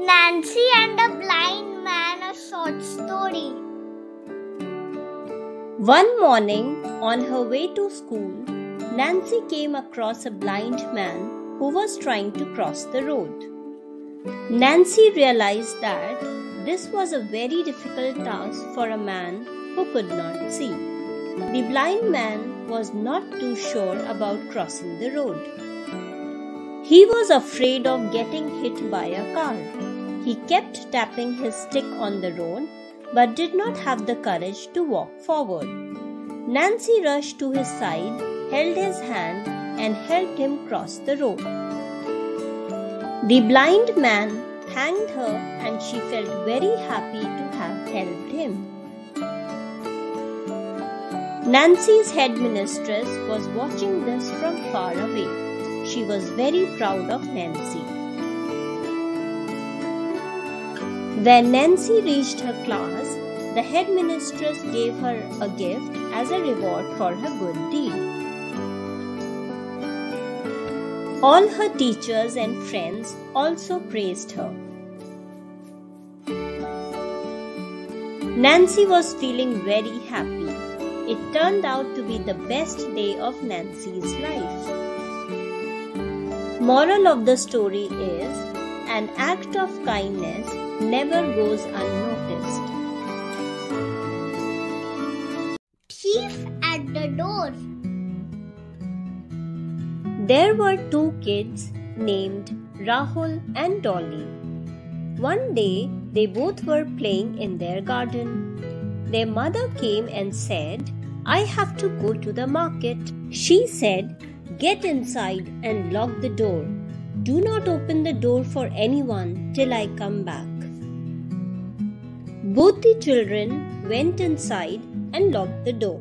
Nancy and the Blind Man, a short story. One morning, on her way to school, Nancy came across a blind man who was trying to cross the road. Nancy realized that this was a very difficult task for a man who could not see. The blind man was not too sure about crossing the road. He was afraid of getting hit by a car. He kept tapping his stick on the road but did not have the courage to walk forward. Nancy rushed to his side, held his hand, and helped him cross the road. The blind man thanked her and she felt very happy to have helped him. Nancy's headmistress was watching this from far away. She was very proud of Nancy. When Nancy reached her class, the headmistress gave her a gift as a reward for her good deed. All her teachers and friends also praised her. Nancy was feeling very happy. It turned out to be the best day of Nancy's life. Moral of the story is, an act of kindness never goes unnoticed. Thief at the door. There were two kids named Rahul and Dolly. One day, they both were playing in their garden. Their mother came and said, "I have to go to the market." She said, "Get inside and lock the door. Do not open the door for anyone till I come back." Both the children went inside and locked the door.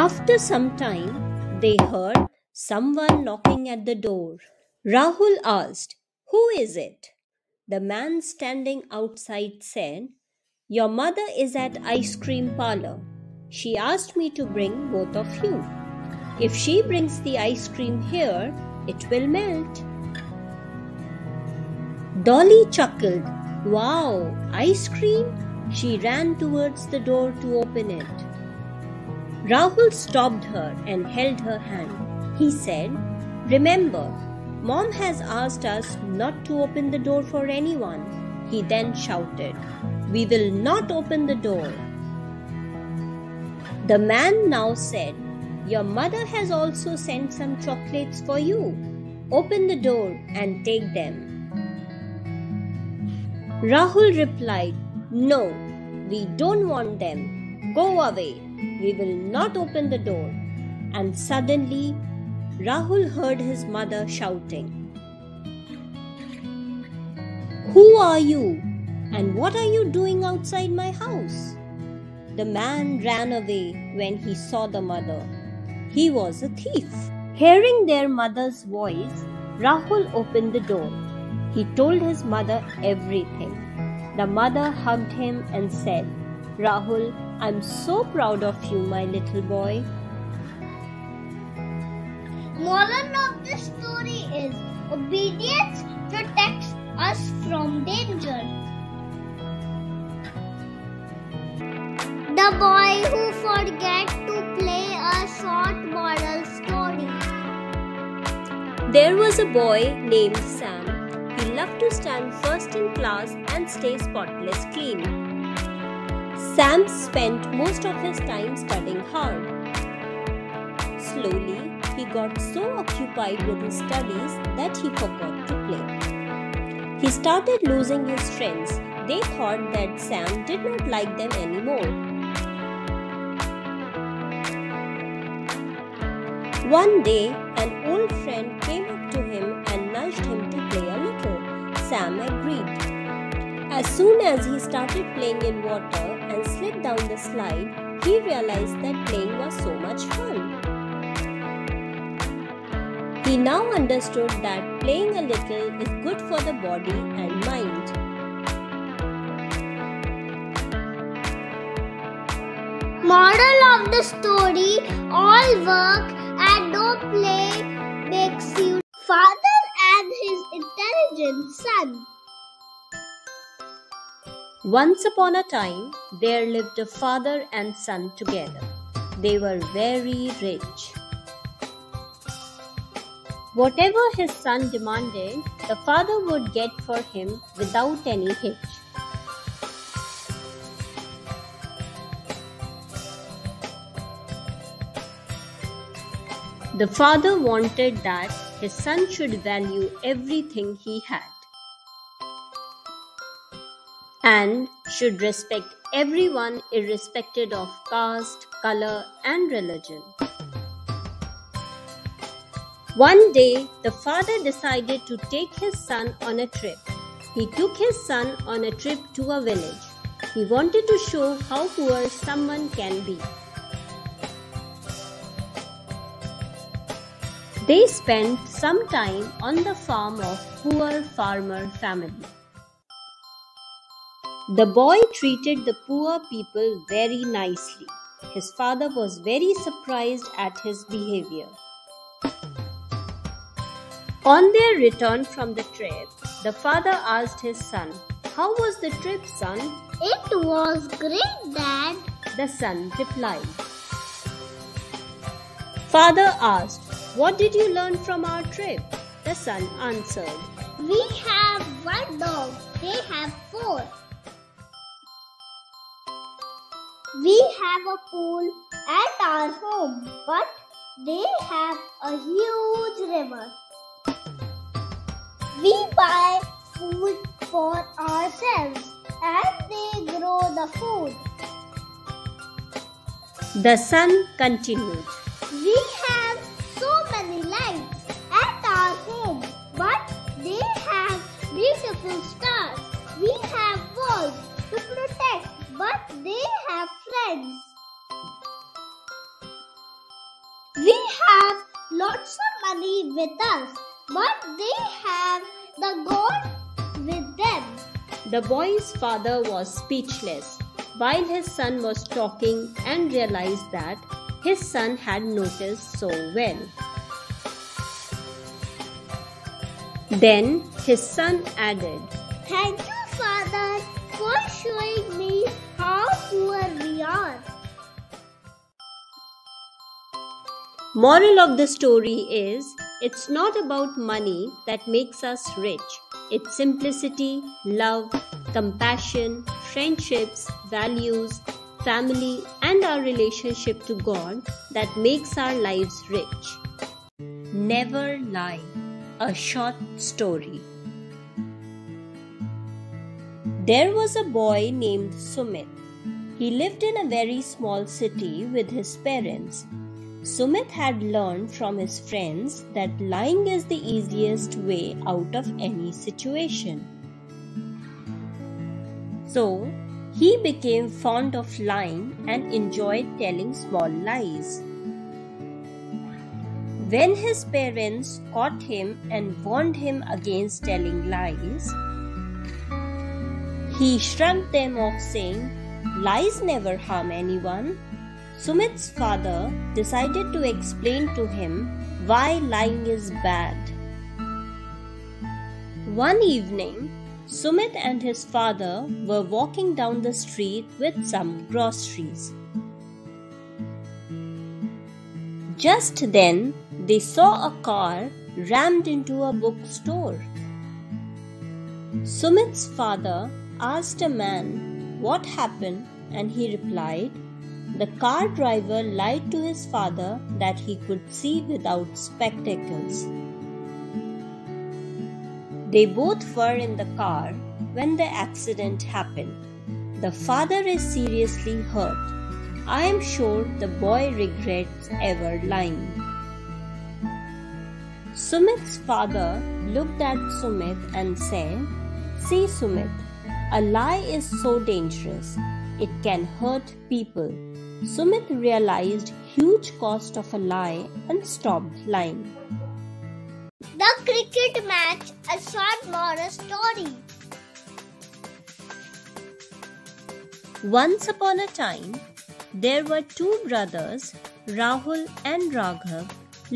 After some time, they heard someone knocking at the door. Rahul asked, "Who is it?" The man standing outside said, "Your mother is at ice cream parlor. She asked me to bring both of you. If she brings the ice cream here, it will melt." Dolly chuckled. "Wow, ice cream?" She ran towards the door to open it. Rahul stopped her and held her hand. He said, "Remember, Mom has asked us not to open the door for anyone." He then shouted, "We will not open the door." The man now said, "Your mother has also sent some chocolates for you. Open the door and take them." Rahul replied, "No, we don't want them. Go away. We will not open the door." And suddenly, Rahul heard his mother shouting, "Who are you? And what are you doing outside my house?" The man ran away when he saw the mother. He was a thief. Hearing their mother's voice, Rahul opened the door. He told his mother everything. The mother hugged him and said, "Rahul, I'm so proud of you, my little boy." Moral of the story is, obedience protects us from danger. The boy who forgot to play a short moral story. There was a boy named Sam. He loved to stand first in class and stay spotless clean. Sam spent most of his time studying hard. Slowly, he got so occupied with his studies that he forgot to play. He started losing his friends. They thought that Sam did not like them anymore. One day, an old friend came up to him and nudged him to play a little. Sam agreed. As soon as he started playing in water and slid down the slide, he realized that playing was so much fun. He now understood that playing a little is good for the body and mind. Moral of the story, all work and no play makes you father and his intelligence. his son. Once upon a time, there lived a father and son together. They were very rich. Whatever his son demanded, the father would get for him without any hitch. The father wanted that his son should value everything he had and should respect everyone irrespective of caste, color, and religion. One day, the father decided to take his son on a trip. He took his son on a trip to a village. He wanted to show how poor someone can be. They spent some time on the farm of poor farmer family. The boy treated the poor people very nicely. His father was very surprised at his behavior. On their return from the trip, the father asked his son, "How was the trip, son?" It was great, Dad. The son replied. Father asked, "What did you learn from our trip?" The son answered, We have one dog, they have four. We have a pool at our home, but they have a huge river. We buy food for ourselves and they grow the food. The son continued. We have so many lights at our home, but they have beautiful stars. We have walls to protect, but they have friends. We have lots of money with us, but they have the God with them. The boy's father was speechless while his son was talking and realized that his son had noticed so well. Then his son added, Thank you, Father, for showing me how poor we are. Moral of the story is, it's not about money that makes us rich. It's simplicity, love, compassion, friendships, values, family, and our relationship to God that makes our lives rich. Never lie. A short story. There was a boy named Sumit. He lived in a very small city with his parents. Sumit had learned from his friends that lying is the easiest way out of any situation. So, he became fond of lying and enjoyed telling small lies. When his parents caught him and warned him against telling lies, he shrugged them off saying, "Lies never harm anyone." Sumit's father decided to explain to him why lying is bad. One evening, Sumit and his father were walking down the street with some groceries. Just then, they saw a car rammed into a bookstore. Sumit's father asked a man what happened, and he replied, the car driver lied to his father that he could see without spectacles. They both were in the car when the accident happened. The father is seriously hurt. I am sure the boy regrets ever lying. Sumit's father looked at Sumit and said, "See, Sumit, a lie is so dangerous. It can hurt people." Sumit realized huge cost of a lie and stopped lying. The cricket match, a short moral story. Once upon a time, there were two brothers, Rahul and Raghav,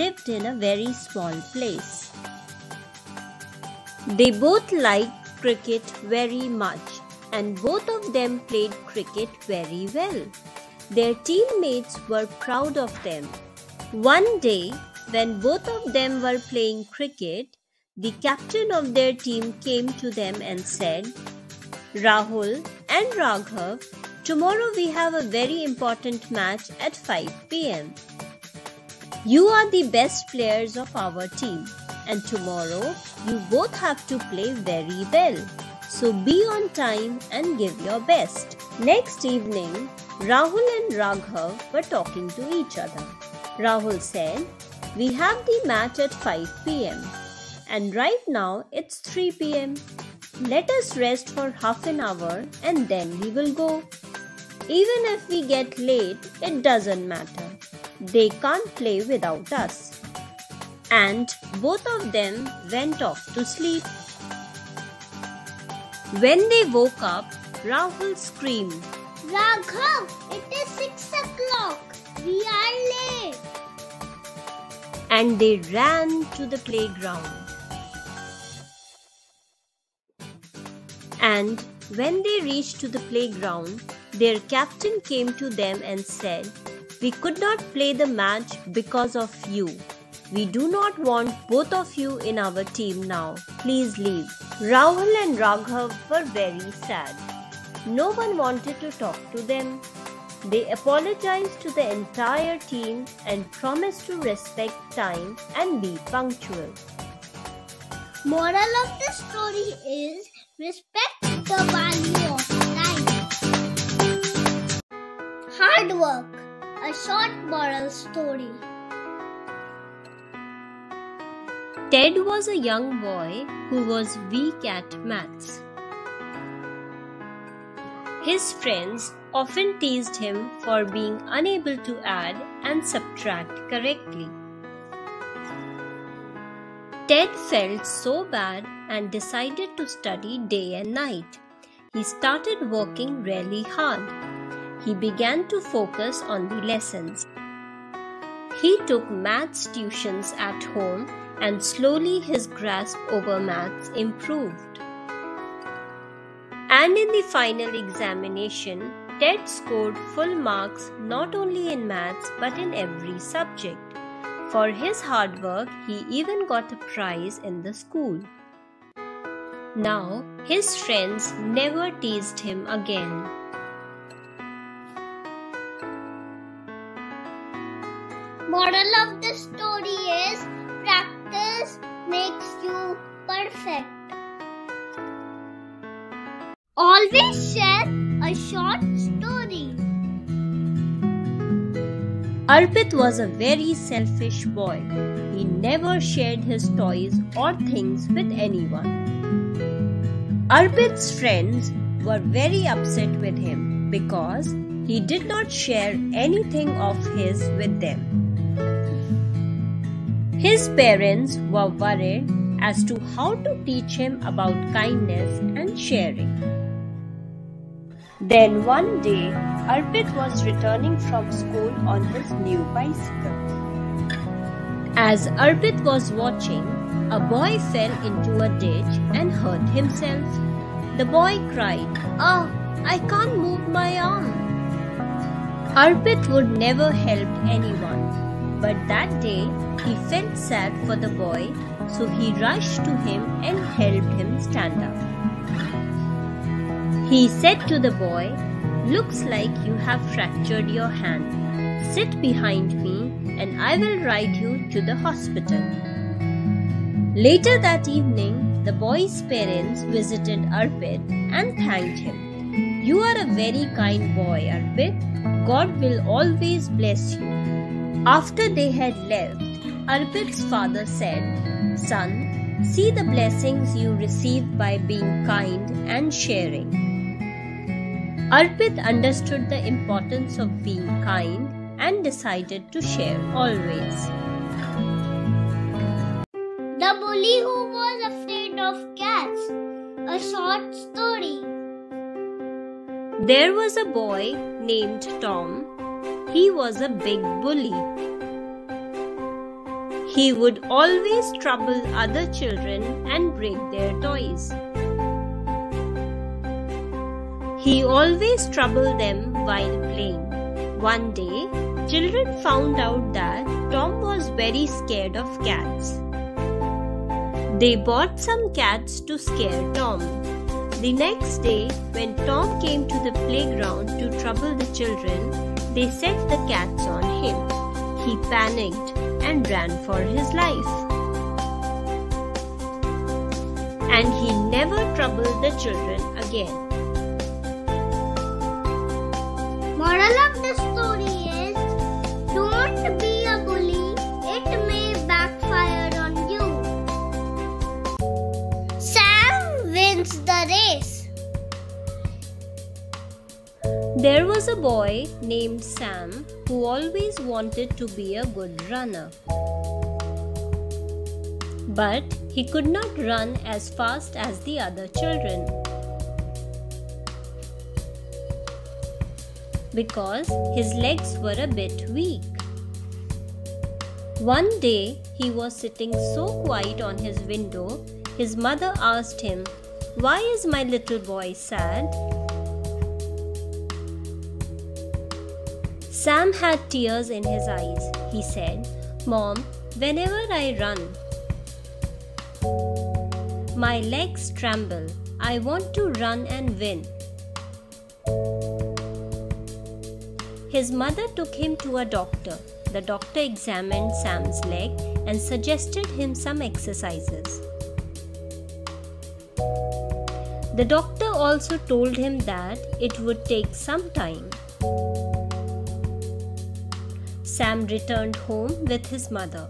lived in a very small place. They both liked cricket very much, and both of them played cricket very well. Their teammates were proud of them. One day, when both of them were playing cricket, the captain of their team came to them and said, "Rahul and Raghav, tomorrow we have a very important match at 5 p.m. You are the best players of our team, and tomorrow you both have to play very well. So be on time and give your best." Next evening, Rahul and Raghav were talking to each other. Rahul said, "We have the match at 5 p.m. and right now it's 3 p.m. Let us rest for half an hour and then we will go. Even if we get late, it doesn't matter. They can't play without us." And both of them went off to sleep. When they woke up, Rahul screamed, "Raghav, it is 6 o'clock. We are late." And they ran to the playground. And when they reached to the playground, their captain came to them and said, "We could not play the match because of you. We do not want both of you in our team now. Please leave." Rahul and Raghav were very sad. No one wanted to talk to them. They apologized to the entire team and promised to respect time and be punctual. Moral of the story is respect the value of time. Hard work, a short moral story. Ted was a young boy who was weak at maths. His friends often teased him for being unable to add and subtract correctly. Ted felt so bad and decided to study day and night. He started working really hard. He began to focus on the lessons. He took maths tuitions at home and slowly his grasp over maths improved. And in the final examination, Ted scored full marks not only in maths but in every subject. For his hard work, he even got a prize in the school. Now, his friends never teased him again. Moral of the story is practice makes you perfect. Always share a short story. Arpit was a very selfish boy. He never shared his toys or things with anyone. Arpit's friends were very upset with him because he did not share anything of his with them. His parents were worried as to how to teach him about kindness and sharing. Then one day, Arpit was returning from school on his new bicycle. As Arpit was watching, a boy fell into a ditch and hurt himself. The boy cried, "Ah, I can't move my arm." Arpit would never help anyone, but that day he felt sad for the boy, so he rushed to him and helped him stand up. He said to the boy, "Looks like you have fractured your hand. Sit behind me and I will ride you to the hospital." Later that evening, the boy's parents visited Arpit and thanked him. "You are a very kind boy, Arpit. God will always bless you." After they had left, Arpit's father said, "Son, see the blessings you receive by being kind and sharing." Arpit understood the importance of being kind and decided to share always. The bully who was afraid of cats. A short story. There was a boy named Tom. He was a big bully. He would always trouble other children and break their toys. He always troubled them while playing. One day, children found out that Tom was very scared of cats. They bought some cats to scare Tom. The next day, when Tom came to the playground to trouble the children, they set the cats on him. He panicked and ran for his life. And he never troubled the children again. Moral of the story is, don't be a bully, it may backfire on you. Sam wins the race. There was a boy named Sam who always wanted to be a good runner. But he could not run as fast as the other children, because his legs were a bit weak. One day, he was sitting so quiet on his window, his mother asked him, "Why is my little boy sad?" Sam had tears in his eyes. He said, "Mom, whenever I run, my legs tremble. I want to run and win." His mother took him to a doctor. The doctor examined Sam's leg and suggested him some exercises. The doctor also told him that it would take some time. Sam returned home with his mother.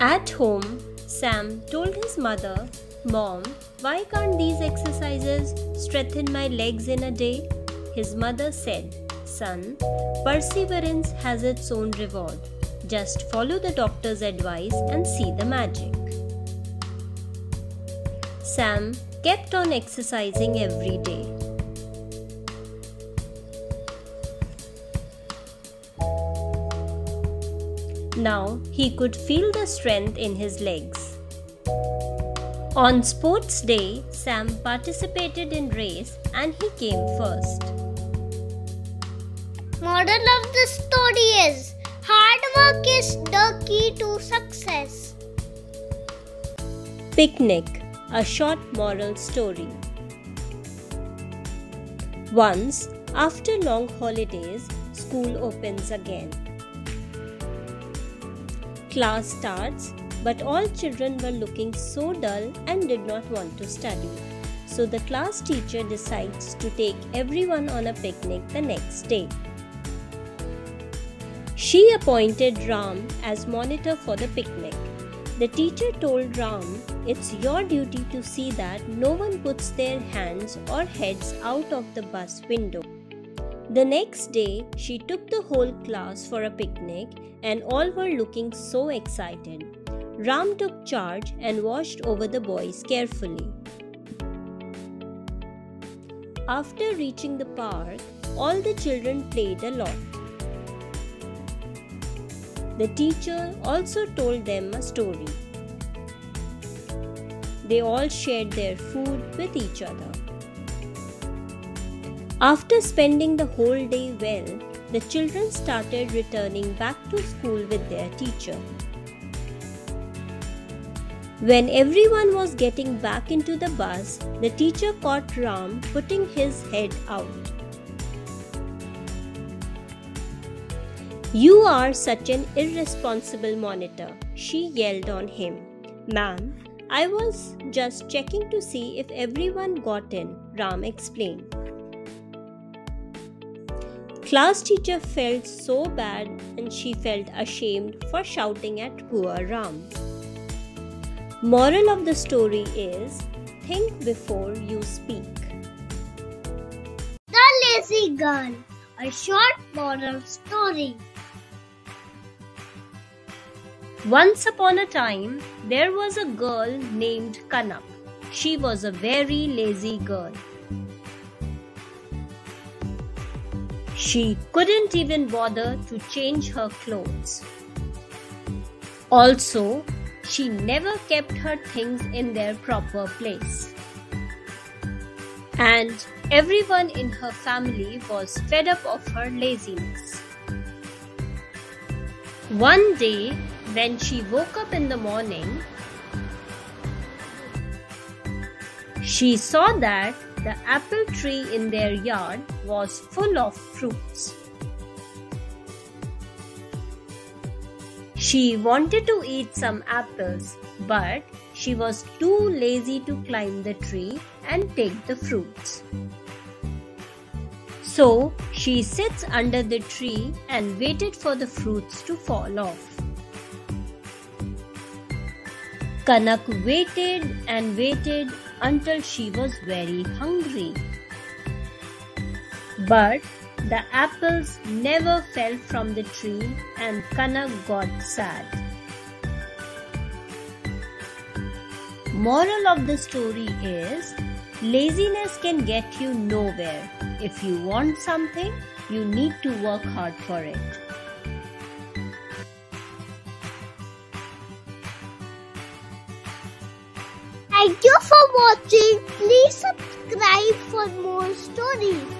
At home, Sam told his mother, "Mom, why can't these exercises strengthen my legs in a day?" His mother said, "Son, perseverance has its own reward. Just follow the doctor's advice and see the magic." Sam kept on exercising every day. Now he could feel the strength in his legs. On sports day, Sam participated in race and he came first. Moral of the story is, hard work is the key to success. Picnic, a short moral story. Once, after long holidays, school opens again. Class starts, but all children were looking so dull and did not want to study. So the class teacher decides to take everyone on a picnic the next day. She appointed Ram as monitor for the picnic. The teacher told Ram, "It's your duty to see that no one puts their hands or heads out of the bus window." The next day, she took the whole class for a picnic and all were looking so excited. Ram took charge and watched over the boys carefully. After reaching the park, all the children played a lot. The teacher also told them a story. They all shared their food with each other. After spending the whole day well, the children started returning back to school with their teacher. When everyone was getting back into the bus, the teacher caught Ram putting his head out. "You are such an irresponsible monitor," she yelled on him. "Ma'am, I was just checking to see if everyone got in," Ram explained. Class teacher felt so bad and she felt ashamed for shouting at poor Ram. Moral of the story is, think before you speak. The Lazy Girl, a short moral story. Once upon a time, there was a girl named Kanak. She was a very lazy girl. She couldn't even bother to change her clothes. Also, she never kept her things in their proper place. And everyone in her family was fed up of her laziness. One day, when she woke up in the morning, she saw that the apple tree in their yard was full of fruits. She wanted to eat some apples, but she was too lazy to climb the tree and take the fruits. So she sits under the tree and waited for the fruits to fall off. Kanak waited and waited until she was very hungry. But the apples never fell from the tree and Kanak got sad. Moral of the story is, laziness can get you nowhere. If you want something, you need to work hard for it. Thank you for watching. Please subscribe for more stories.